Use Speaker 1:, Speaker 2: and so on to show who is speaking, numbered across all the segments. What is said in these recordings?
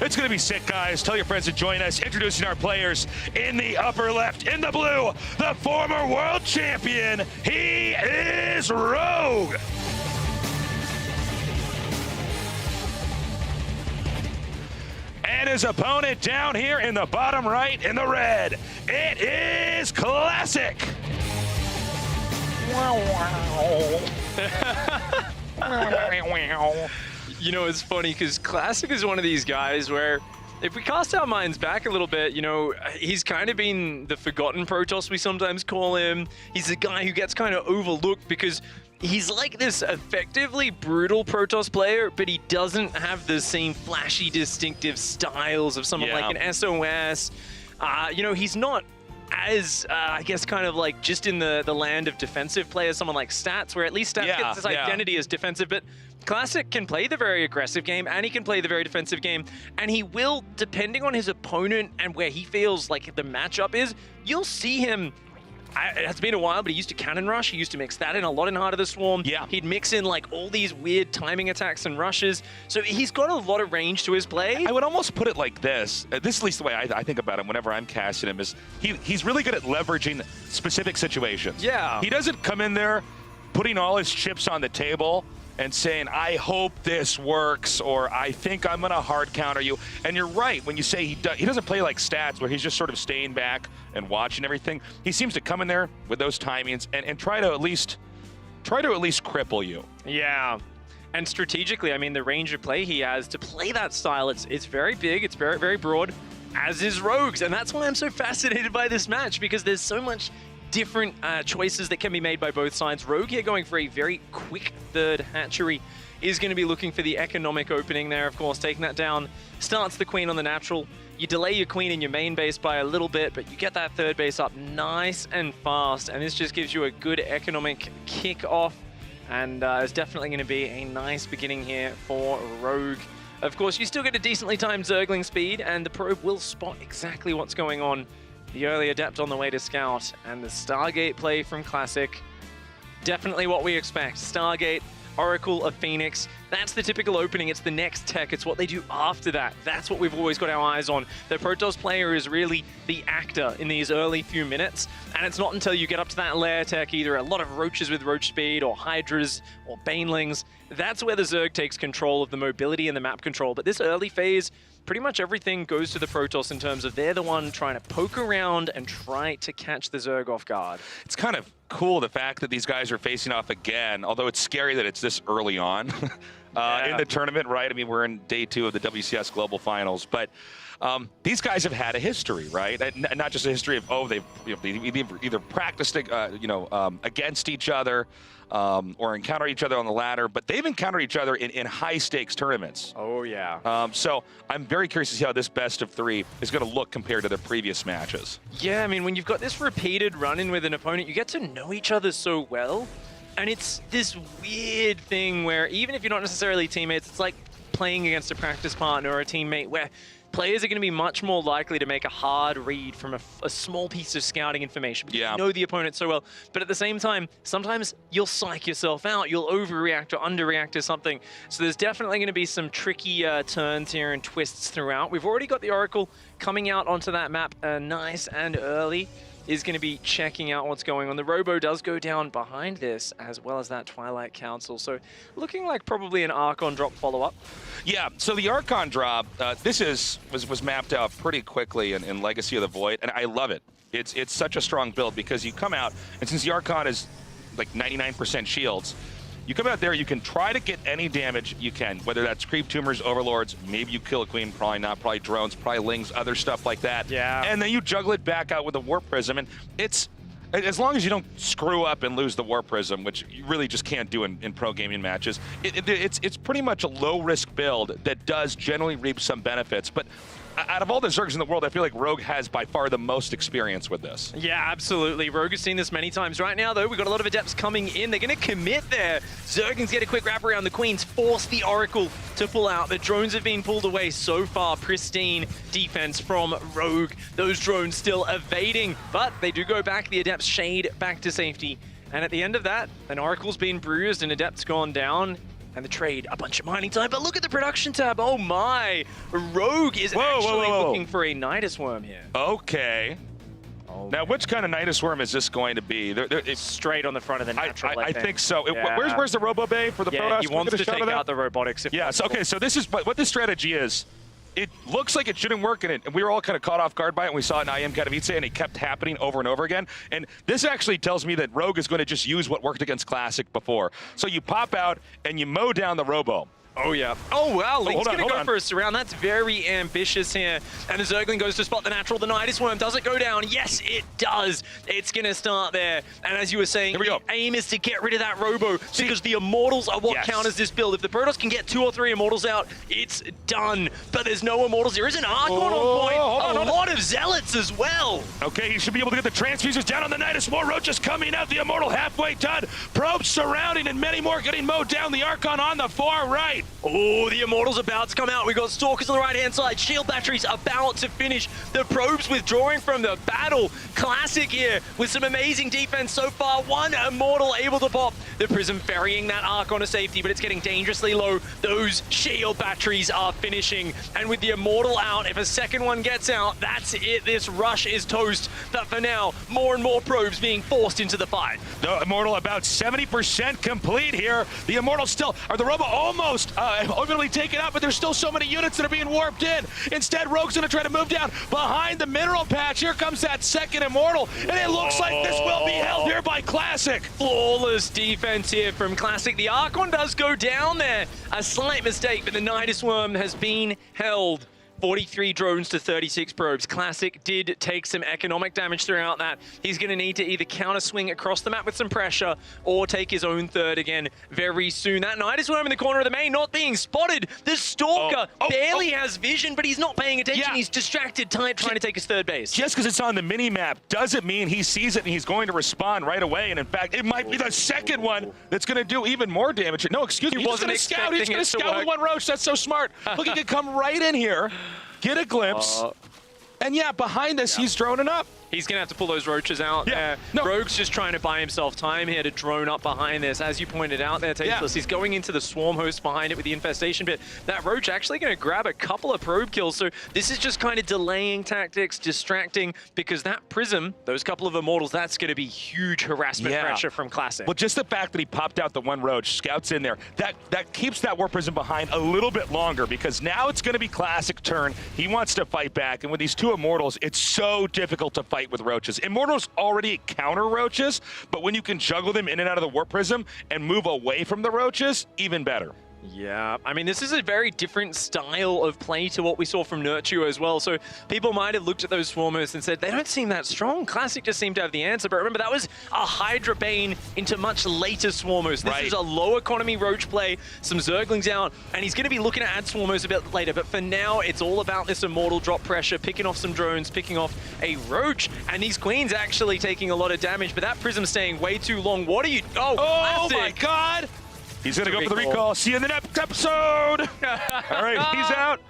Speaker 1: It's going to be sick, guys. Tell your friends to join us. Introducing our players in the upper left. In the blue, the former world champion. He is Rogue. And his opponent down here in the bottom right in the red. It is Classic.
Speaker 2: You know, it's funny because Classic is one of these guys where if we cast our minds back a little bit, you know, he's kind of been the forgotten Protoss, we sometimes call him. He's a guy who gets kind of overlooked because he's like this effectively brutal Protoss player, but he doesn't have the same flashy, distinctive styles of someone like an SOS. You know, he's not as, I guess, kind of like just in the land of defensive players, someone like Stats, where at least Stats gets his identity as defensive, but Classic can play the very aggressive game and he can play the very defensive game, and he will, depending on his opponent and where he feels like the matchup is, you'll see him. It's been a while, but he used to cannon rush. He used to mix that in a lot in Heart of the Swarm.
Speaker 1: Yeah.
Speaker 2: He'd mix in like all these weird timing attacks and rushes. So he's got a lot of range to his play.
Speaker 1: I would almost put it like this. This is at least the way I think about him whenever I'm casting him, is he's really good at leveraging specific situations.
Speaker 2: Yeah.
Speaker 1: He doesn't come in there putting all his chips on the table and saying, I hope this works, or I think I'm going to hard counter you. And you're right when you say he doesn't play like Stats, where he's just sort of staying back and watching everything. He seems to come in there with those timings and try to at least cripple you.
Speaker 2: Yeah. And strategically, I mean, the range of play he has to play that style, it's very big, it's very, very broad, as is Rogue's. And that's why I'm so fascinated by this match, because there's so much different choices that can be made by both sides. Rogue here going for a very quick third hatchery, is going to be looking for the economic opening there, of course, taking that down, starts the queen on the natural. You delay your queen in your main base by a little bit, but you get that third base up nice and fast, and this just gives you a good economic kick-off, and it's definitely going to be a nice beginning here for Rogue. Of course, you still get a decently timed Zergling speed, and the probe will spot exactly what's going on. The early Adept on the way to scout, and the Stargate play from Classic. Definitely what we expect. Stargate, Oracle of Phoenix. That's the typical opening. It's the next tech. It's what they do after that. That's what we've always got our eyes on. The Protoss player is really the actor in these early few minutes, and it's not until you get up to that lair tech, either a lot of Roaches with Roach speed, or Hydras, or Banelings. That's where the Zerg takes control of the mobility and the map control. But this early phase, pretty much everything goes to the Protoss in terms of they're the one trying to poke around and try to catch the Zerg off guard.
Speaker 1: It's kind of cool, the fact that these guys are facing off again, although it's scary that it's this early on in the tournament, right? I mean, we're in day 2 of the WCS Global Finals, but these guys have had a history, right? And not just a history of, they've either practiced, against each other, or encounter each other on the ladder, but they've encountered each other in high-stakes tournaments.
Speaker 2: Oh, yeah.
Speaker 1: So I'm very curious to see how this best of 3 is going to look compared to the previous matches.
Speaker 2: Yeah, I mean, when you've got this repeated run-in with an opponent, you get to know each other so well, and it's this weird thing where even if you're not necessarily teammates, it's like playing against a practice partner or a teammate where players are going to be much more likely to make a hard read from a small piece of scouting information because you know the opponent so well. But at the same time, sometimes you'll psych yourself out, you'll overreact or underreact to something. So there's definitely going to be some tricky turns here and twists throughout. We've already got the Oracle coming out onto that map nice and early. Is going to be checking out what's going on. The Robo does go down behind this, as well as that Twilight Council. So looking like probably an Archon drop follow-up.
Speaker 1: Yeah, so the Archon drop, this was mapped out pretty quickly in Legacy of the Void, and I love it. It's such a strong build because you come out, and since the Archon is like 99% shields, you come out there, you can try to get any damage you can, whether that's creep tumors, overlords, maybe you kill a queen, probably not, probably drones, probably lings, other stuff like that.
Speaker 2: Yeah.
Speaker 1: And then you juggle it back out with a Warp Prism, and it's, as long as you don't screw up and lose the Warp Prism, which you really just can't do in pro gaming matches, it's pretty much a low-risk build that does generally reap some benefits. But out of all the Zergs in the world, I feel like Rogue has by far the most experience with this.
Speaker 2: Yeah, absolutely. Rogue has seen this many times. Right now, though, we've got a lot of Adepts coming in. They're going to commit there. Zergans get a quick wrap around the Queens, force the Oracle to pull out. The drones have been pulled away so far. Pristine defense from Rogue. Those drones still evading, but they do go back. The Adepts shade back to safety. And at the end of that, an Oracle's been bruised and Adept's gone down. And the trade, a bunch of mining time, but look at the production tab. Oh my! Rogue is actually looking for a Nidus Worm here.
Speaker 1: Okay.
Speaker 2: Oh,
Speaker 1: now, which kind of Nidus Worm is this going to be?
Speaker 2: It's straight on the front of the natural.
Speaker 1: I think so.
Speaker 2: Yeah.
Speaker 1: Where's the Robo Bay for the Protoss?
Speaker 2: He wants to take out the robotics.
Speaker 1: Yes. Okay. So this is what this strategy is. It looks like it shouldn't work, and we were all kind of caught off guard by it. And we saw it in IM Katowice, and it kept happening over and over again. And this actually tells me that Rogue is going to just use what worked against Classic before. So you pop out and you mow down the Robo.
Speaker 2: Oh, yeah. Oh, wow. Link's going to go
Speaker 1: on.
Speaker 2: for a surround. That's very ambitious here. And the Zergling goes to spot the natural. The Nidus Worm, does it go down? Yes, it does. It's going to start there. And as you were saying, the aim is to get rid of that Robo because the Immortals are what counters this build. If the Protoss can get 2 or 3 Immortals out, it's done. But there's no Immortals. There is an Archon on point. A lot of Zealots as well.
Speaker 1: Okay, he should be able to get the transfuses down on the Nidus. More Roaches coming out. The Immortal halfway done. Probes surrounding and many more getting mowed down. The Archon on the far right.
Speaker 2: Oh, the Immortals about to come out. We've got Stalkers on the right-hand side. Shield batteries about to finish. The Probes withdrawing from the battle. Classic here with some amazing defense so far. One Immortal able to pop. The Prism ferrying that Archon to safety, but it's getting dangerously low. Those shield batteries are finishing. And with the Immortal out, if a second one gets out, that's it. This rush is toast. But for now, more and more Probes being forced into the fight.
Speaker 1: The Immortal about 70% complete here. The Immortals still are the Robo almost ultimately taken out, but there's still so many units that are being warped in. Instead, Rogue's gonna try to move down behind the mineral patch. Here comes that second Immortal, and it looks like this will be held here by Classic.
Speaker 2: Flawless defense here from Classic. The Archon does go down there. A slight mistake, but the Nidus Worm has been held. 43 drones to 36 probes. Classic did take some economic damage throughout that. He's going to need to either counter swing across the map with some pressure or take his own third again very soon. That Nidus Worm in the corner of the main not being spotted. The Stalker barely has vision, but he's not paying attention. He's distracted, trying to take his third base.
Speaker 1: Just because it's on the mini-map doesn't mean he sees it and he's going to respond right away. And in fact, it might be the second one that's going to do even more damage. No, excuse me. He's going to scout. He's going to scout with one Roach. That's so smart. Look, he could come right in here. Get a glimpse, and yeah, behind this, he's droning up.
Speaker 2: He's going to have to pull those Roaches out. Rogue's just trying to buy himself time here to drone up behind this. As you pointed out there, Tasteless, he's going into the Swarm host behind it with the Infestation bit. That Roach actually going to grab a couple of probe kills, so this is just kind of delaying tactics, distracting, because that Prism, those couple of Immortals, that's going to be huge harassment pressure from Classic.
Speaker 1: Well, just the fact that he popped out the one Roach, scouts in there, that keeps that War Prism behind a little bit longer, because now it's going to be Classic turn. He wants to fight back, and with these two Immortals, it's so difficult to fight with Roaches. Immortals already counter Roaches, but when you can juggle them in and out of the Warp Prism and move away from the Roaches, even better.
Speaker 2: Yeah, I mean, this is a very different style of play to what we saw from Nurture as well. So people might have looked at those Swarmers and said, they don't seem that strong. Classic just seemed to have the answer. But remember, that was a Hydra Bane into much later Swarmers. This is a low economy Roach play, some Zerglings out, and he's going to be looking to add Swarmers a bit later. But for now, it's all about this Immortal drop pressure, picking off some drones, picking off a Roach. And these Queens actually taking a lot of damage, but that Prism staying way too long. What are you...
Speaker 1: Oh my God! He's going to go for the recall. See you in the next episode. All right, he's out.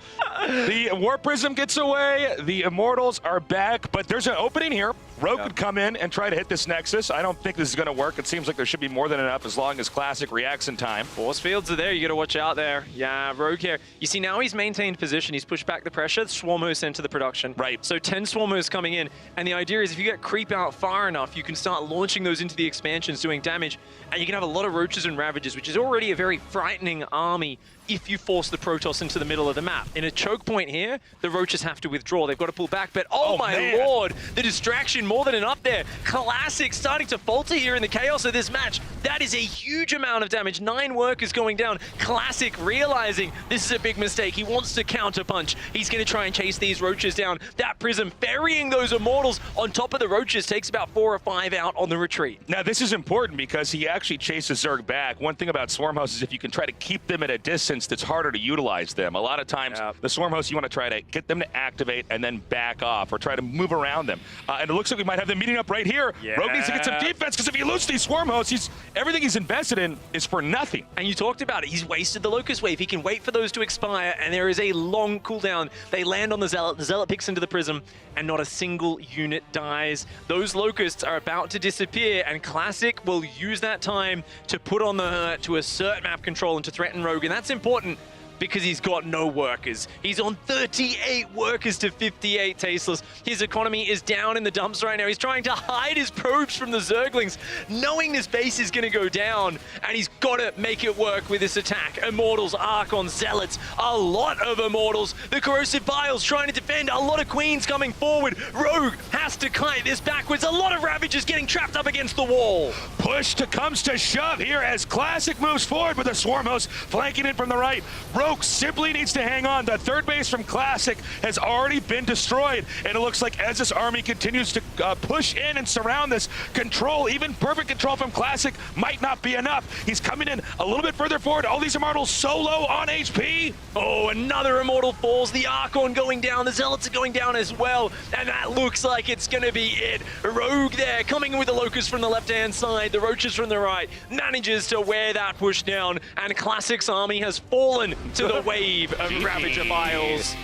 Speaker 1: The War Prism gets away. The Immortals are back, but there's an opening here. Rogue could come in and try to hit this Nexus. I don't think this is going to work. It seems like there should be more than enough as long as Classic reacts in time.
Speaker 2: Force fields are there. You got to watch out there. Yeah, Rogue here. You see, now he's maintained position. He's pushed back the pressure. Swarmers into the production.
Speaker 1: Right.
Speaker 2: So 10 Swarmers coming in. And the idea is if you get creep out far enough, you can start launching those into the expansions, doing damage. And you can have a lot of Roaches and Ravagers, which is already a very frightening army if you force the Protoss into the middle of the map. In a choke point here, the Roaches have to withdraw. They've got to pull back, but oh my lord, the distraction more than enough there. Classic starting to falter here in the chaos of this match. That is a huge amount of damage. 9 workers going down. Classic realizing this is a big mistake. He wants to counterpunch. He's going to try and chase these Roaches down. That Prism ferrying those Immortals on top of the Roaches takes about 4 or 5 out on the retreat.
Speaker 1: Now this is important because he actually chases Zerg back. One thing about Swarmhouse is if you can try to keep them at a distance, distance that's harder to utilize them. A lot of times, the Swarm hosts, you want to try to get them to activate and then back off or try to move around them. And it looks like we might have them meeting up right here. Rogue needs to get some defense, because if he loses these Swarm hosts, everything he's invested in is for nothing.
Speaker 2: And you talked about it. He's wasted the Locust Wave. He can wait for those to expire, and there is a long cooldown. They land on the Zealot. The Zealot picks into the Prism, and not a single unit dies. Those Locusts are about to disappear, and Classic will use that time to put on the hurt, to assert map control, and to threaten Rogue. And that's important, because he's got no workers. He's on 38 workers to 58 Tasteless. His economy is down in the dumps right now. He's trying to hide his probes from the Zerglings, knowing this base is going to go down, and he's got to make it work with this attack. Immortals, Archon, Zealots, a lot of Immortals. The Corrosive Vials trying to defend, a lot of Queens coming forward. Rogue has to kite this backwards. A lot of Ravagers getting trapped up against the wall.
Speaker 1: Push comes to shove here as Classic moves forward with the Swarm host flanking in from the right. Rogue simply needs to hang on. The third base from Classic has already been destroyed, and it looks like as this army continues to push in and surround this, control, even perfect control from Classic, might not be enough. He's coming in a little bit further forward. All these Immortals so low on HP.
Speaker 2: Oh, another Immortal falls. The Archon going down. The Zealots are going down as well, and that looks like it's going to be it. Rogue there, coming in with the Locust from the left-hand side, the Roaches from the right, manages to wear that push down, and Classic's army has fallen to the wave of Ravager Vials.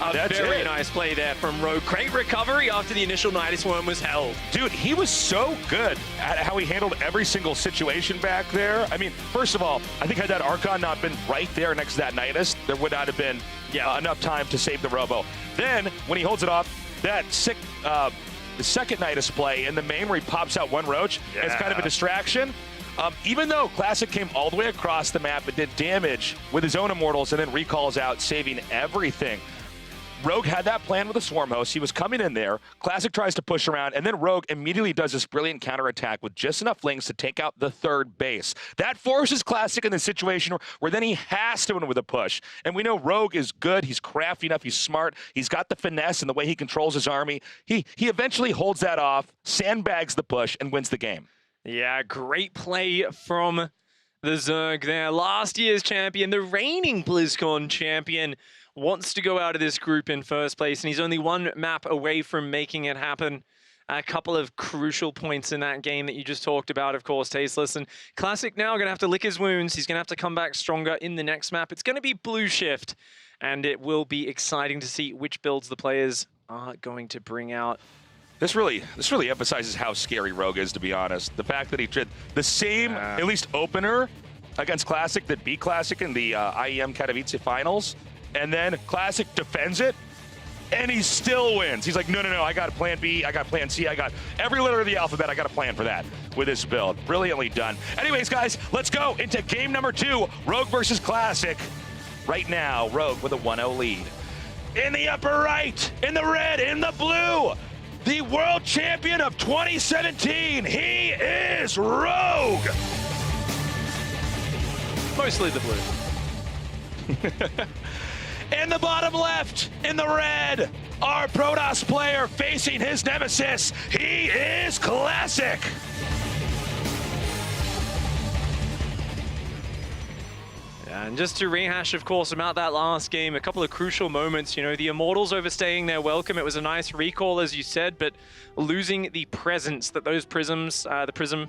Speaker 2: A very nice play there from Rogue. Great recovery after the initial Nidus Worm was held.
Speaker 1: Dude, he was so good at how he handled every single situation back there. I mean, first of all, I think had that Archon not been right there next to that Nidus, there would not have been enough time to save the Robo. Then, when he holds it off, that sick, the second Nidus play in the main where he pops out one Roach as kind of a distraction. Even though Classic came all the way across the map and did damage with his own Immortals and then recalls out, saving everything, Rogue had that plan with the Swarm host. He was coming in there. Classic tries to push around, and then Rogue immediately does this brilliant counterattack with just enough Lings to take out the third base. That forces Classic in the situation where then he has to win with a push. And we know Rogue is good. He's crafty enough. He's smart. He's got the finesse and the way he controls his army. He eventually holds that off, sandbags the push, and wins the game.
Speaker 2: Yeah, great play from the Zerg there. Last year's champion, the reigning BlizzCon champion, wants to go out of this group in first place, and he's only one map away from making it happen. A couple of crucial points in that game that you just talked about, of course, Tasteless. And Classic now going to have to lick his wounds. He's going to have to come back stronger in the next map. It's going to be Blue Shift, and it will be exciting to see which builds the players are going to bring out.
Speaker 1: This really emphasizes how scary Rogue is, to be honest. The fact that he did the same, at least opener, against Classic that beat Classic in the IEM Katowice finals, and then Classic defends it, and he still wins. He's like, no, I got a plan B, I got plan C, I got every letter of the alphabet, I got a plan for that with this build. Brilliantly done. Anyways, guys, let's go into game number 2, Rogue versus Classic. Right now, Rogue with a 1-0 lead. In the upper right, in the red, in the blue, the world champion of 2017, he is Rogue!
Speaker 2: Mostly the blue.
Speaker 1: In the bottom left, in the red, our Protoss player facing his nemesis, he is Classic!
Speaker 2: And just to rehash, of course, about that last game, a couple of crucial moments. You know, the Immortals overstaying their welcome. It was a nice recall, as you said, but losing the presence that those Prisms, the Prism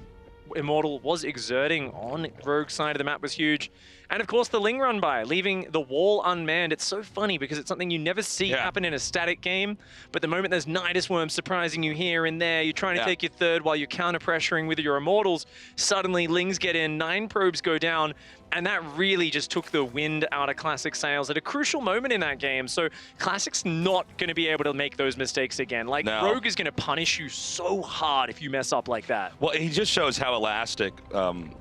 Speaker 2: Immortal was exerting on Rogue's side of the map was huge. And of course, the Ling run by, leaving the wall unmanned. It's so funny because it's something you never see happen in a static game. But the moment there's Nidus Worm surprising you here and there, you're trying to take your third while you're counter-pressuring with your Immortals, suddenly Lings get in, 9 probes go down, and that really just took the wind out of Classic sails at a crucial moment in that game. So Classic's not going to be able to make those mistakes again. Like, Rogue is going to punish you so hard if you mess up like that.
Speaker 1: Well, he just shows how elastic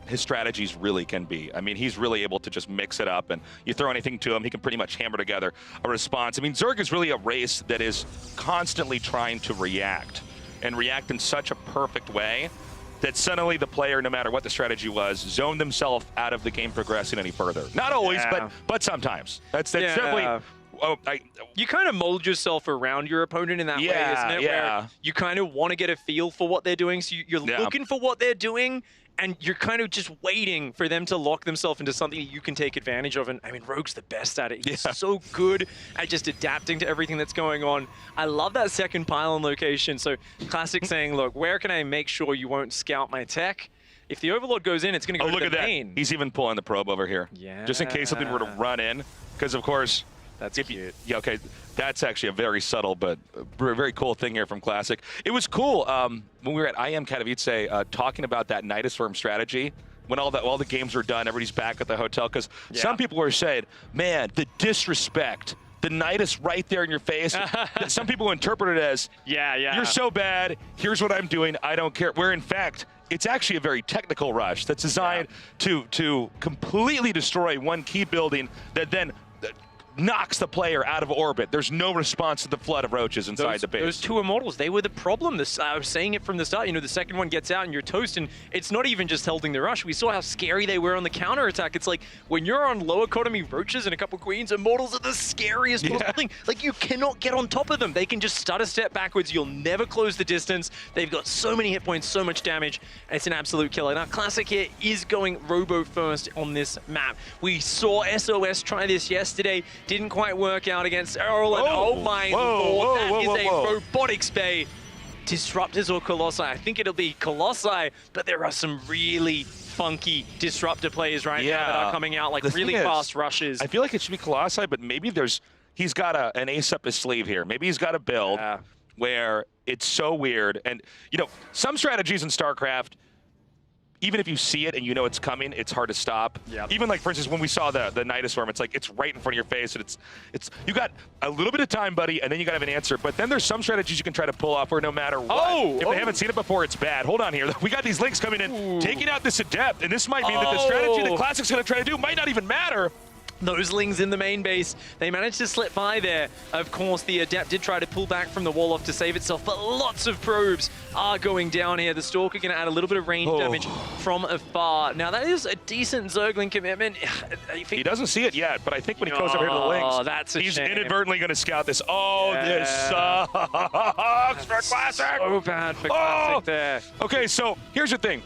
Speaker 1: his strategies really can be. I mean, he's really able to just mix it up, and you throw anything to him, he can pretty much hammer together a response. I mean, Zerg is really a race that is constantly trying to react, and react in such a perfect way that suddenly the player, no matter what the strategy was, zoned themselves out of the game progressing any further. Not always, but sometimes. That's definitely...
Speaker 2: you kind of mold yourself around your opponent in that way, isn't it? Where you kind of want to get a feel for what they're doing, so you're looking for what they're doing, and you're kind of just waiting for them to lock themselves into something that you can take advantage of. And I mean, Rogue's the best at it. He's so good at just adapting to everything that's going on. I love that second pylon location. So Classic saying, look, where can I make sure you won't scout my tech? If the Overlord goes in, it's going to go to the main.
Speaker 1: That. He's even pulling the probe over here.
Speaker 2: Yeah.
Speaker 1: Just in case something were to run in. Because, of course...
Speaker 2: That's cute.
Speaker 1: Yeah, okay. That's actually a very subtle but very cool thing here from Classic. It was cool when we were at IM Katowice talking about that Nidus Worm strategy. When all the games were done, everybody's back at the hotel. Because some people were saying, man, the disrespect. The Nidus right there in your face. Some people interpret it as, you're so bad. Here's what I'm doing. I don't care. Where, in fact, it's actually a very technical rush that's designed to completely destroy one key building that then knocks the player out of orbit. There's no response to the flood of roaches inside the base.
Speaker 2: Those two Immortals, they were the problem. I was saying it from the start. You know, the second one gets out and you're toast, and it's not even just holding the rush. We saw how scary they were on the counterattack. It's like when you're on low economy roaches and a couple queens, Immortals are the scariest possible thing. Like, you cannot get on top of them. They can just stutter step backwards. You'll never close the distance. They've got so many hit points, so much damage, and it's an absolute killer. Now, Classic here is going Robo first on this map. We saw SOS try this yesterday. Didn't quite work out against Earl, and oh my lord, that is a robotics bay. Disruptors or Colossi? I think it'll be Colossi, but there are some really funky Disruptor plays right now that are coming out, like really fast rushes.
Speaker 1: I feel like it should be Colossi, but maybe he's got an ace up his sleeve here. Maybe he's got a build where it's so weird. And, you know, some strategies in StarCraft, even if you see it and you know it's coming, it's hard to stop. Even like, for instance, when we saw the Nidus Worm, it's like it's right in front of your face, and it's you got a little bit of time, buddy, and then you gotta have an answer. But then there's some strategies you can try to pull off where no matter what, if they haven't seen it before, it's bad. Hold on here. We got these links coming in, taking out this Adept, and this might mean that the strategy that Classic's gonna try to do might not even matter.
Speaker 2: Those Lings in the main base, they managed to slip by there. Of course, the Adept did try to pull back from the wall off to save itself, but lots of probes are going down here. The Stalker going to add a little bit of range damage from afar. Now, that is a decent Zergling commitment.
Speaker 1: He doesn't see it yet, but I think when he goes over here to the Lings, he's inadvertently going to scout this. This sucks for Classic.
Speaker 2: So bad for Classic there.
Speaker 1: Okay, so here's the thing.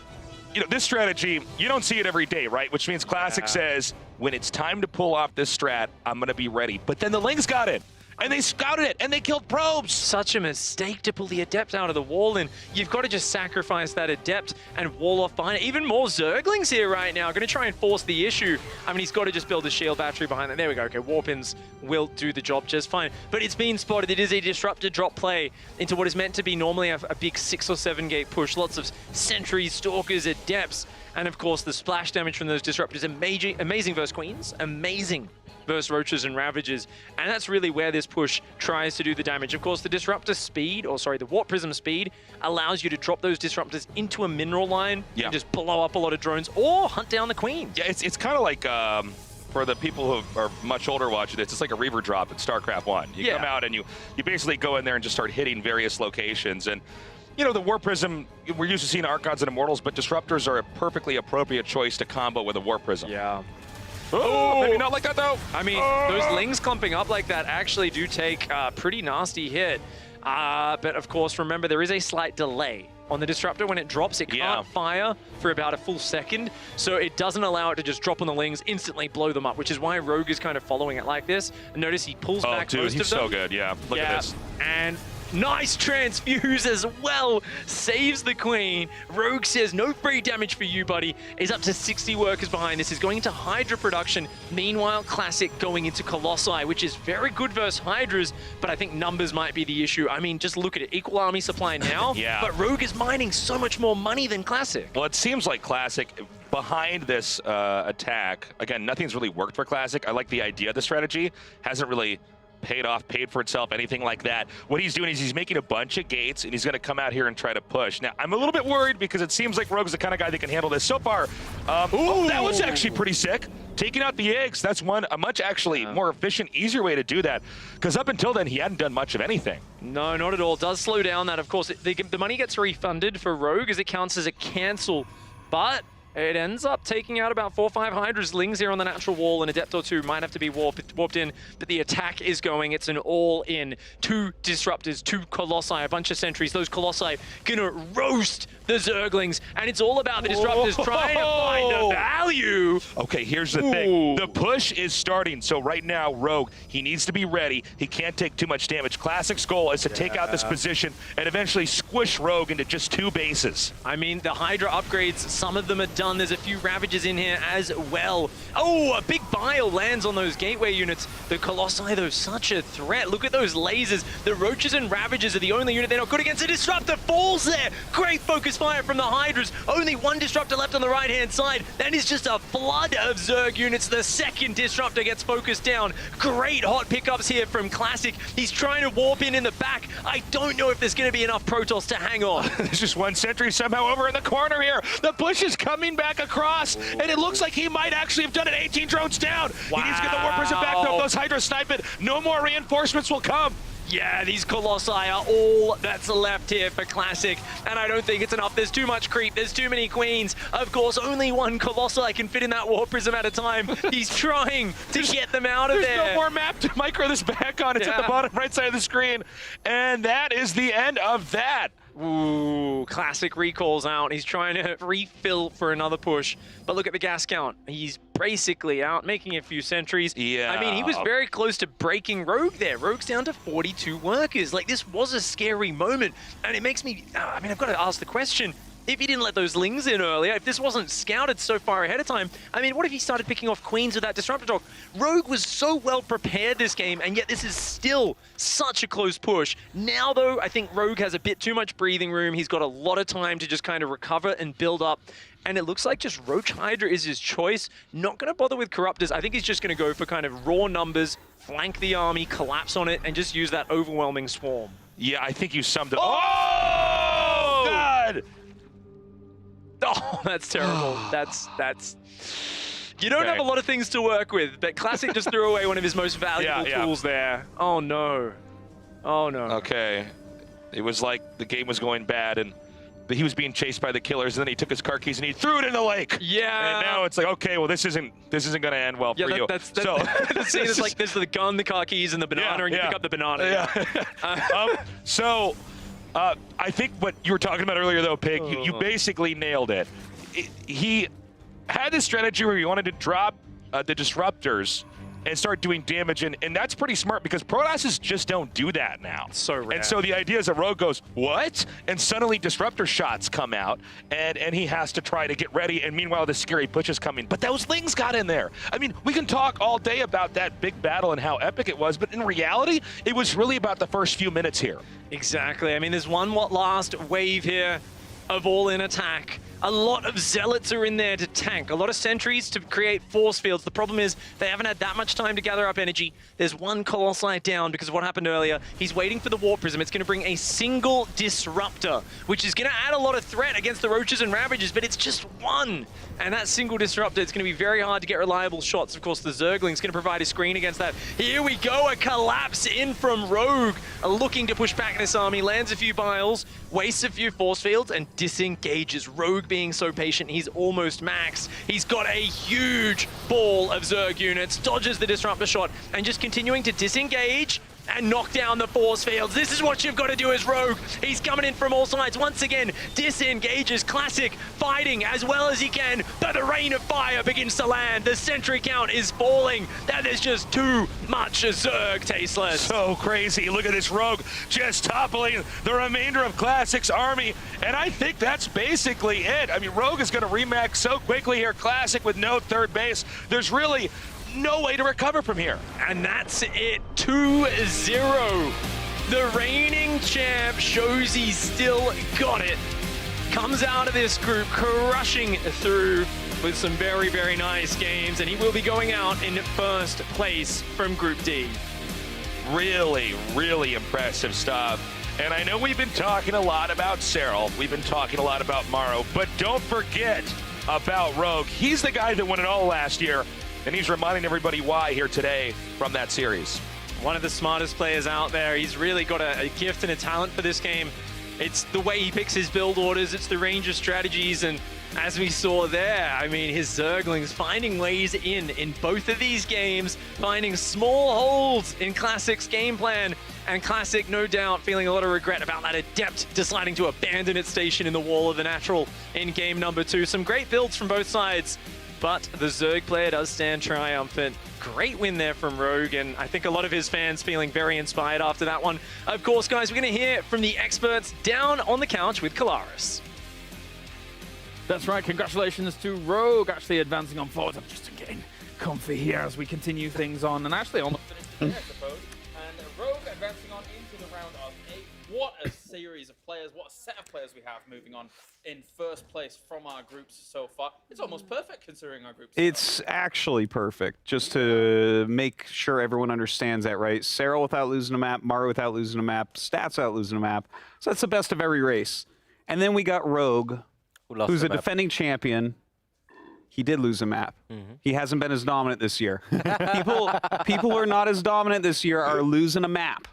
Speaker 1: You know, this strategy, you don't see it every day, right? Which means Classic says, when it's time to pull off this strat, I'm going to be ready. But then the Lings got it, and they scouted it, and they killed probes.
Speaker 2: Such a mistake to pull the Adept out of the wall, and you've got to just sacrifice that Adept and wall off behind it. Even more Zerglings here right now, going to try and force the issue. I mean, he's got to just build a shield battery behind that. There we go. Okay, Warpins will do the job just fine. But it's been spotted. It is a disruptor drop play into what is meant to be normally a big 6 or 7 gate push. Lots of sentries, stalkers, Adepts, and of course the splash damage from those disruptors. Amazing versus Queens, amazing versus Roaches and Ravagers, and that's really where this push tries to do the damage. Of course, the Disruptor speed, the Warp Prism speed, allows you to drop those Disruptors into a mineral line and just blow up a lot of drones or hunt down the Queen.
Speaker 1: Yeah, it's kind of like, for the people who are much older watching this, it's like a Reaver drop in StarCraft 1. You come out and you basically go in there and just start hitting various locations. And, you know, the Warp Prism, we're used to seeing Archons and Immortals, but Disruptors are a perfectly appropriate choice to combo with a Warp Prism.
Speaker 2: Yeah.
Speaker 1: Maybe not like that, though.
Speaker 2: I mean, those Lings clumping up like that actually do take a pretty nasty hit. But of course, remember, there is a slight delay on the Disruptor. When it drops, it can't fire for about a full second. So it doesn't allow it to just drop on the Lings, instantly blow them up, which is why Rogue is kind of following it like this. And notice he pulls back most of them.
Speaker 1: He's so good, Look at this.
Speaker 2: And nice transfuse as well. Saves the Queen. Rogue says, no free damage for you, buddy. Is up to 60 workers behind this. Is going into Hydra production. Meanwhile, Classic going into Colossi, which is very good versus Hydras, but I think numbers might be the issue. I mean, just look at it. Equal army supply now, but Rogue is mining so much more money than Classic.
Speaker 1: Well, it seems like Classic, behind this attack, again, nothing's really worked for Classic. I like the idea of the strategy. Hasn't really paid for itself, anything like that. What he's doing is he's making a bunch of gates, and he's going to come out here and try to push. Now, I'm a little bit worried because it seems like Rogue's the kind of guy that can handle this. So far, that was actually pretty sick. Taking out the eggs, that's a much actually more efficient, easier way to do that. Because up until then, he hadn't done much of anything.
Speaker 2: No, not at all. It does slow down that, of course. The money gets refunded for Rogue as it counts as a cancel, but It ends up taking out about 4 or 5 Hydras. Lings here on the natural wall, and Adept or 2 might have to be warped in, but the attack is going. It's an all-in. 2 Disruptors, 2 Colossi, a bunch of sentries. Those Colossi gonna roast the Zerglings, and it's all about the Disruptors trying to find the value.
Speaker 1: Okay, here's the thing. The push is starting, so right now, Rogue, he needs to be ready. He can't take too much damage. Classic's goal is to take out this position and eventually squish Rogue into just 2 bases.
Speaker 2: I mean, the Hydra upgrades, some of them are done. There's a few Ravages in here as well. Oh, a big Bile lands on those Gateway units. The Colossi, though, such a threat. Look at those lasers. The Roaches and Ravages are the only unit they're not good against. The Disruptor falls there. Great focus fire from the Hydras. Only 1 Disruptor left on the right-hand side. That is just a flood of Zerg units. The second Disruptor gets focused down. Great hot pickups here from Classic. He's trying to warp in the back. I don't know if there's going to be enough Protoss to hang on.
Speaker 1: There's just 1 sentry somehow over in the corner here. The push is coming back across, and it looks like he might actually have done it. 18 drones down.
Speaker 2: Wow.
Speaker 1: He needs to get the War Prism back, though. If those Hydra snipe it, no more reinforcements will come.
Speaker 2: Yeah, these Colossi are all that's left here for Classic, and I don't think it's enough. There's too much creep. There's too many queens. Of course, only 1 Colossi can fit in that War Prism at a time. He's trying to get them out of there.
Speaker 1: There's no more map to micro this back on. It's at the bottom right side of the screen, and that is the end of that.
Speaker 2: Ooh, Classic recalls out. He's trying to refill for another push. But look at the gas count. He's basically out, making a few sentries.
Speaker 1: Yeah.
Speaker 2: I mean, he was very close to breaking Rogue there. Rogue's down to 42 workers. Like, this was a scary moment. And it makes me, I mean, I've got to ask the question. If he didn't let those Lings in earlier, if this wasn't scouted so far ahead of time, I mean, what if he started picking off Queens with that Disruptor Talk? Rogue was so well prepared this game, and yet this is still such a close push. Now, though, I think Rogue has a bit too much breathing room. He's got a lot of time to just kind of recover and build up. And it looks like just Roach Hydra is his choice. Not going to bother with Corruptors. I think he's just going to go for kind of raw numbers, flank the army, collapse on it, and just use that overwhelming swarm.
Speaker 1: Yeah, I think you summed it. Oh, God!
Speaker 2: Oh, that's terrible. That's. You don't have a lot of things to work with, but Classic just threw away one of his most valuable tools there. Oh, no. Oh, no.
Speaker 1: Okay. It was like the game was going bad, and he was being chased by the killers, and then he took his car keys and he threw it in the lake.
Speaker 2: Yeah.
Speaker 1: And now it's like, okay, well, this isn't going to end well for you.
Speaker 2: That's the scene is like, there's the gun, the car keys, and the banana, and you pick up the banana.
Speaker 1: Yeah. I think what you were talking about earlier, though, Pig, you basically nailed it. He had this strategy where he wanted to drop the Disruptors and start doing damage, and that's pretty smart because Protosses just don't do that now.
Speaker 2: So rare.
Speaker 1: And so the idea is that Rogue goes, what? And suddenly Disruptor shots come out, and he has to try to get ready, and meanwhile the scary push is coming. But those Lings got in there. I mean, we can talk all day about that big battle and how epic it was, but in reality, it was really about the first few minutes here.
Speaker 2: Exactly. I mean, there's one last wave here of all-in attack. A lot of Zealots are in there to tank. A lot of sentries to create force fields. The problem is they haven't had that much time to gather up energy. There's 1 Colossi down because of what happened earlier. He's waiting for the War Prism. It's going to bring a single Disruptor, which is going to add a lot of threat against the Roaches and Ravages, but it's just 1. And that single Disruptor, it's going to be very hard to get reliable shots. Of course, the Zergling's going to provide a screen against that. Here we go, a collapse in from Rogue, looking to push back this army, lands a few Biles, wastes a few force fields, and disengages. Rogue being so patient, he's almost maxed. He's got a huge ball of Zerg units, dodges the Disruptor shot, and just continuing to disengage and knock down the force fields. This is what you've got to do as Rogue. He's coming in from all sides. Once again, disengages. Classic fighting as well as he can, but the rain of fire begins to land. The sentry count is falling. That is just too much Zerg, Tasteless.
Speaker 1: So crazy. Look at this Rogue just toppling the remainder of Classic's army, and I think that's basically it. I mean, Rogue is going to remax so quickly here. Classic with no third base. There's really no way to recover from here.
Speaker 2: And that's it, 2-0. The reigning champ shows he's still got it. Comes out of this group crushing through with some very, very nice games, and he will be going out in first place from Group D.
Speaker 1: Really, really impressive stuff. And I know we've been talking a lot about Serral, we've been talking a lot about Maro, but don't forget about Rogue. He's the guy that won it all last year, and he's reminding everybody why here today from that series.
Speaker 2: One of the smartest players out there. He's really got a gift and a talent for this game. It's the way he picks his build orders, it's the range of strategies, and as we saw there. I mean, his Zerglings finding ways in both of these games, finding small holes in Classic's game plan. And Classic, no doubt, feeling a lot of regret about that Adept deciding to abandon its station in the Wall of the Natural in game number 2. Some great builds from both sides, but the Zerg player does stand triumphant. Great win there from Rogue, and I think a lot of his fans feeling very inspired after that one. Of course, guys, we're going to hear from the experts down on the couch with Kalaris.
Speaker 3: That's right, congratulations to Rogue actually advancing on forward. I'm just getting comfy here as we continue things on, and actually almost finished today, I suppose. And Rogue advancing on into the round of 8. What a series of players, what a set of players we have moving on in first place from our groups so far. It's almost perfect considering our groups.
Speaker 4: It's actually perfect, just to make sure everyone understands that, right? Serral without losing a map, Mara without losing a map, Stats without losing a map. So that's the best of every race. And then we got Rogue, who's a defending champion. He did lose a map. He hasn't been as dominant this year. people who are not as dominant this year are losing a map.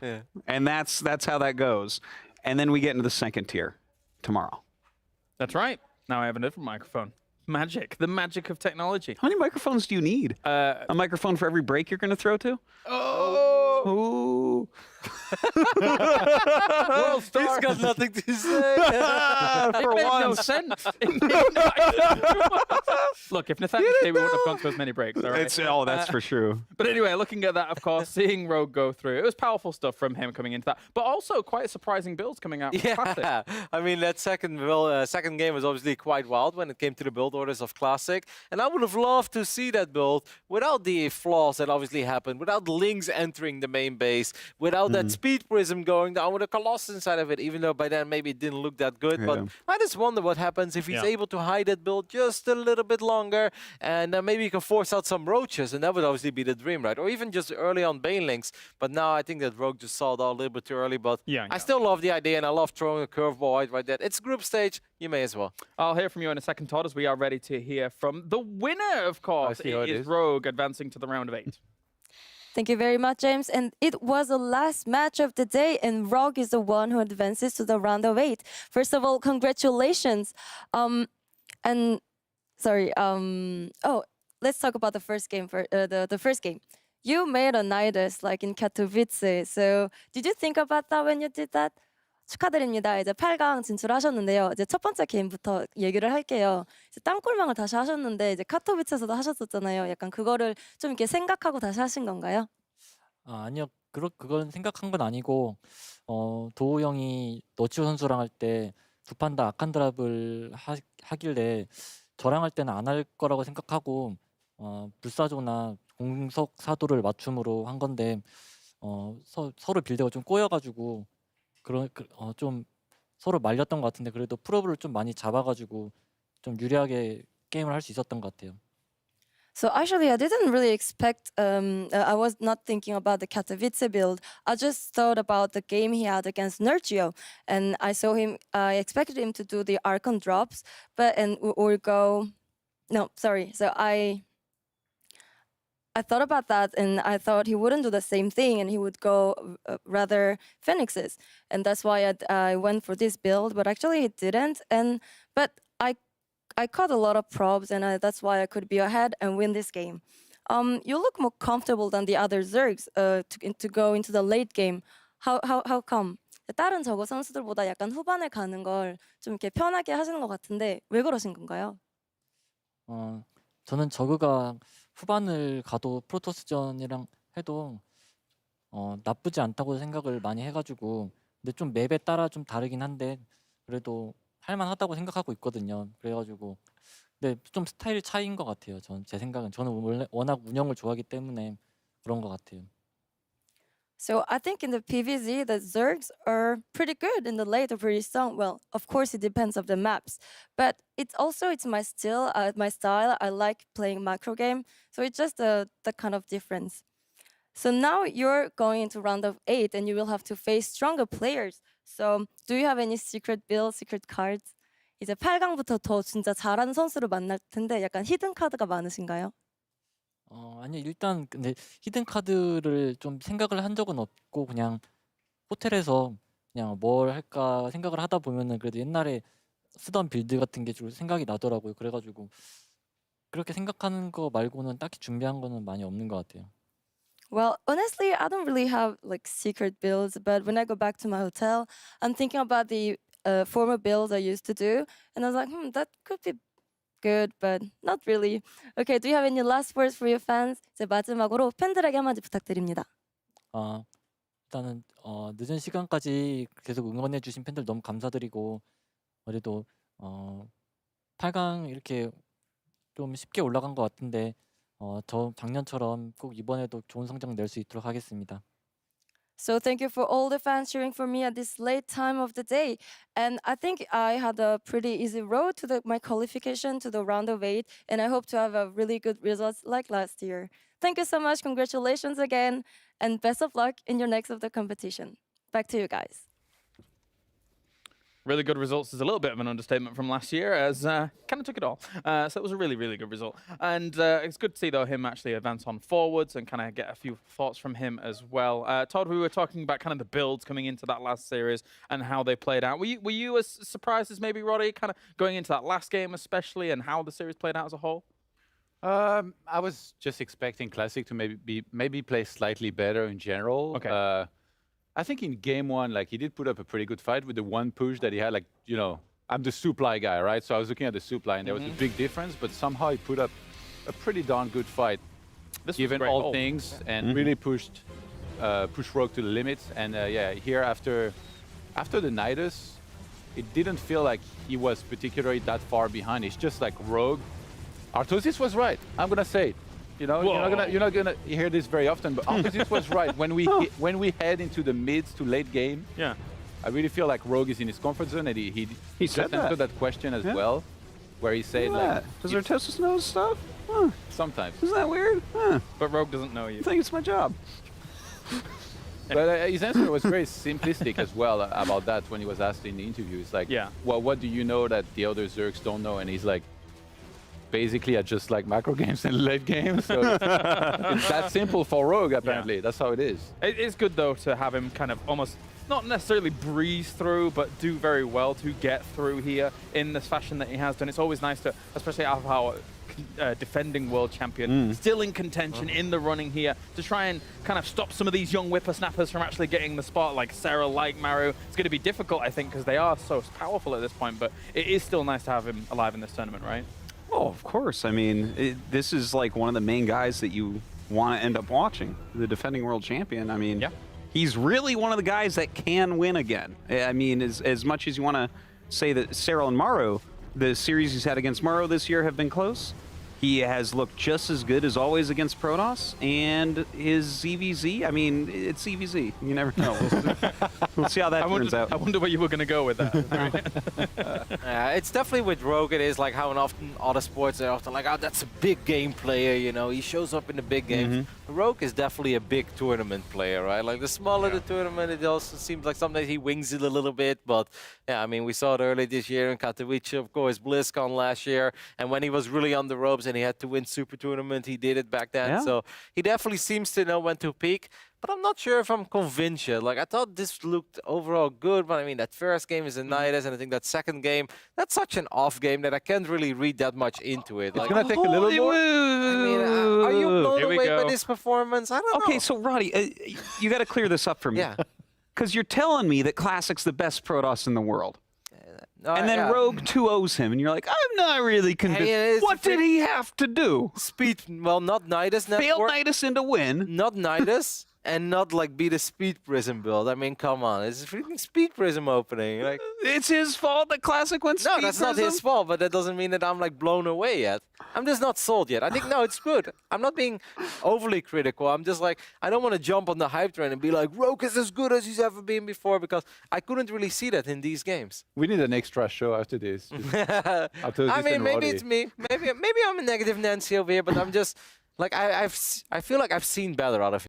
Speaker 4: And that's how that goes. And then we get into the second tier tomorrow.
Speaker 3: That's right. Now I have a different microphone. Magic, the magic of technology.
Speaker 4: How many microphones do you need? A microphone for every break you're going to throw to? Oh!
Speaker 3: World star.
Speaker 5: He's got nothing to say.
Speaker 3: It made no sense. It made no- Look, if Nathaniel stayed, we wouldn't have gone to as many breaks. All right?
Speaker 4: That's for sure.
Speaker 3: But anyway, looking at that, of course, seeing Rogue go through, it was powerful stuff from him coming into that. But also quite surprising builds coming out. From Classic.
Speaker 5: Yeah, I mean, that second game was obviously quite wild when it came to the build orders of Classic. And I would have loved to see that build without the flaws that obviously happened, without Lings entering the main base, without that speed prism going down with a Colossus inside of it, even though by then maybe it didn't look that good.
Speaker 4: Yeah.
Speaker 5: But I just wonder what happens if he's able to hide that build just a little bit longer, and maybe he can force out some roaches, and that would obviously be the dream, right? Or even just early on Banelings. But now I think that Rogue just saw it all a little bit too early. But I still love the idea, and I love throwing a curveball right there. It's group stage. You may as well.
Speaker 3: I'll hear from you in a second, Todd, as we are ready to hear from the winner, of course. It is Rogue advancing to the round of 8.
Speaker 6: Thank you very much, James. And it was the last match of the day, and Rogue is the one who advances to the round of 8. First of all, congratulations. Oh, let's talk about the first game. The first game, you made a Nidus like in Katowice. So did you think about that when you did that? 축하드립니다. 이제 8강 진출하셨는데요. 이제 첫 번째 게임부터 얘기를 할게요. 이제 땅굴망을 다시 하셨는데 이제 카토비츠에서도 하셨었잖아요. 약간 그거를 좀 이렇게 생각하고 다시 하신 건가요?
Speaker 7: 아니요. 그건 생각한 건 아니고 도우 형이 너치오 선수랑 할 때 두 판 다 악한 드랍을 하길래 저랑 할 때는 안 할 거라고 생각하고 불사조나 공석 사도를 맞춤으로 한 건데 서로 빌드가 좀 꼬여가지고 좀 서로 말렸던 것 같은데 그래도 프로브를 좀 많이 잡아가지고 좀 유리하게 게임을 할 수 있었던 것 같아요.
Speaker 6: So actually, I didn't really expect. I was not thinking about the Katowice build. I just thought about the game he had against Nergio, and I saw him. I expected him to do the Archon drops, or go. No, sorry. So I thought about that, and I thought he wouldn't do the same thing, and he would go rather Phoenixes, and that's why I went for this build. But actually, he didn't, but I caught a lot of probes, and that's why I could be ahead and win this game. You look more comfortable than the other Zergs to go into the late game. How come? 다른 저거 선수들보다 약간 후반에 가는 걸 좀 이렇게 편하게 하시는 것 같은데 왜 그러신 건가요?
Speaker 7: 저는 저그가 후반을 가도 프로토스전이랑 해도 나쁘지 않다고 생각을 많이 해가지고 근데 좀 맵에 따라 좀 다르긴 한데 그래도 할만하다고 생각하고 있거든요. 그래가지고 근데 좀 스타일 차이인 것 같아요. 제 생각은 저는 원래 워낙 운영을 좋아하기 때문에 그런 것 같아요.
Speaker 6: So I think in the PvZ, the Zergs are pretty good in the late, or pretty strong. Well, of course, it depends on the maps, but it's my style. I like playing macro game, so it's just the kind of difference. So now you're going into round of 8, and you will have to face stronger players. So do you have any secret build, secret cards? 이제 8강부터 더 진짜 잘하는 선수를 만날 텐데 약간 히든 카드가 많으신가요?
Speaker 7: 아니 일단 근데 히든 카드를 좀 생각을 한 적은 없고 그냥 호텔에서 그냥 뭘 할까 생각을 하다 보면은 그래도 옛날에 쓰던 빌드 같은 게 좀 생각이 나더라고요. 그래가지고 그렇게 생각하는 거 말고는 딱히 준비한 거는 많이 없는 것 같아요.
Speaker 6: Well, honestly, I don't really have like secret builds, but when I go back to my hotel, I'm thinking about the former builds I used to do, and I was like, that could be good, but not really. Okay, do you have any last words for your fans? 이제 마지막으로 팬들에게 한마디 부탁드립니다.
Speaker 7: 일단은 늦은 시간까지 계속 응원해주신 팬들 너무 감사드리고 그래도 8강 이렇게 좀 쉽게 올라간 것 같은데 저 작년처럼 꼭 이번에도 좋은 성적 낼 수 있도록 하겠습니다.
Speaker 6: So thank you for all the fans cheering for me at this late time of the day. And I think I had a pretty easy road to my qualification to the round of 8, and I hope to have a really good results like last year. Thank you so much. Congratulations again, and best of luck in your next of the competition. Back to you guys.
Speaker 3: Really good results is a little bit of an understatement from last year, as kind of took it all. So it was a really, really good result. And it's good to see, though, him actually advance on forwards and kind of get a few thoughts from him as well. Todd, we were talking about kind of the builds coming into that last series and how they played out. Were you as surprised as maybe Roddy, kind of going into that last game especially, and how the series played out as a whole?
Speaker 8: I was just expecting Classic to maybe play slightly better in general.
Speaker 3: Okay.
Speaker 8: I think in game one, like he did put up a pretty good fight with the one push that he had. Like, you know, I'm the supply guy, right? So I was looking at the supply, and there was a big difference. But somehow he put up a pretty darn good fight, given all things, and really pushed Rogue to the limits. And yeah, here after the Nidus, it didn't feel like he was particularly that far behind. It's just like Rogue. Artosis was right. I'm gonna say it. You know, you're not gonna hear this very often, but Artosis was right. When we head into the mid to late game,
Speaker 3: Yeah.
Speaker 8: I really feel like Rogue is in his comfort zone, and he
Speaker 4: said
Speaker 8: just answered that question as well, where he said like,
Speaker 4: Does Artosis know his stuff? Huh.
Speaker 8: sometimes.
Speaker 4: Isn't that weird? Huh.
Speaker 3: But Rogue doesn't know you.
Speaker 4: I think it's my job.
Speaker 8: But his answer was very simplistic as well about that when he was asked in the interview. It's like,
Speaker 3: Yeah.
Speaker 8: well, what do you know that the other Zergs don't know? And he's like, basically, I just like macro games and late games. So it's that simple for Rogue, apparently. That's how it is.
Speaker 3: It's good, though, to have him kind of almost not necessarily breeze through, but do very well to get through here in this fashion that he has done. It's always nice to, especially have our defending world champion still in contention in the running here to try and kind of stop some of these young whippersnappers from actually getting the spot, like Sarah, like Maru. It's going to be difficult, I think, because they are so powerful at this point, but it is still nice to have him alive in this tournament, right?
Speaker 4: Oh, of course. I mean, this is like one of the main guys that you want to end up watching, the defending world champion. I mean,
Speaker 3: Yeah.
Speaker 4: he's really one of the guys that can win again. I mean, as much as you want to say that Cyril and Maru, the series he's had against Maru this year have been close, he has looked just as good as always against Protoss, and his ZVZ, I mean, it's ZVZ. You never know. We'll see how that turns out.
Speaker 3: I wonder where you were going to go with that.
Speaker 5: It's definitely with Rogue, it is like how often other sports are often like, oh, that's a big game player, you know, he shows up in the big games. Rogue is definitely a big tournament player, right? Like the smaller the tournament, it also seems like sometimes he wings it a little bit, but yeah, I mean, we saw it early this year in Katowice, of course, BlizzCon last year, and when he was really on the ropes and he had to win Super Tournament, he did it back then.
Speaker 4: Yeah.
Speaker 5: So he definitely seems to know when to peak. But I'm not sure if I'm convinced yet. Like, I thought this looked overall good, but I mean, that first game is a Nidus, and I think that second game, that's such an off game that I can't really read that much into it. Like,
Speaker 8: It's going to take a little more.
Speaker 5: I mean, are you blown
Speaker 3: Here we
Speaker 5: away by
Speaker 3: go.
Speaker 5: this performance? I don't know.
Speaker 4: Okay, so Roddy, you got to clear this up for me.
Speaker 5: Yeah.
Speaker 4: Because you're telling me that Classic's the best Protoss in the world.
Speaker 5: No,
Speaker 4: And then
Speaker 5: yeah.
Speaker 4: Rogue 2-0s him, and you're like, I'm not really convinced.
Speaker 5: it is
Speaker 4: What did he have to do?
Speaker 5: Speed, well, not Nidus
Speaker 4: Failed
Speaker 5: network,
Speaker 4: Nidus into win.
Speaker 5: not Nidus, and not like be the Speed Prism build. I mean, come on, it's a freaking Speed Prism opening. Like,
Speaker 4: It's his fault that Classic went
Speaker 5: no,
Speaker 4: Speed
Speaker 5: that's not
Speaker 4: Prism?
Speaker 5: his fault, but that doesn't mean that I'm like blown away yet. I'm just not sold yet. I think, no, it's good. I'm not being overly critical. I'm just like, I don't want to jump on the hype train and be like, Rogue is as good as he's ever been before, because I couldn't really see that in these games.
Speaker 8: We need an extra show after this. After
Speaker 5: I
Speaker 8: this
Speaker 5: mean,
Speaker 8: and
Speaker 5: maybe
Speaker 8: Roddy.
Speaker 5: it's me. Maybe I'm a negative Nancy over here, but I'm just like, I feel like I've seen better out of him.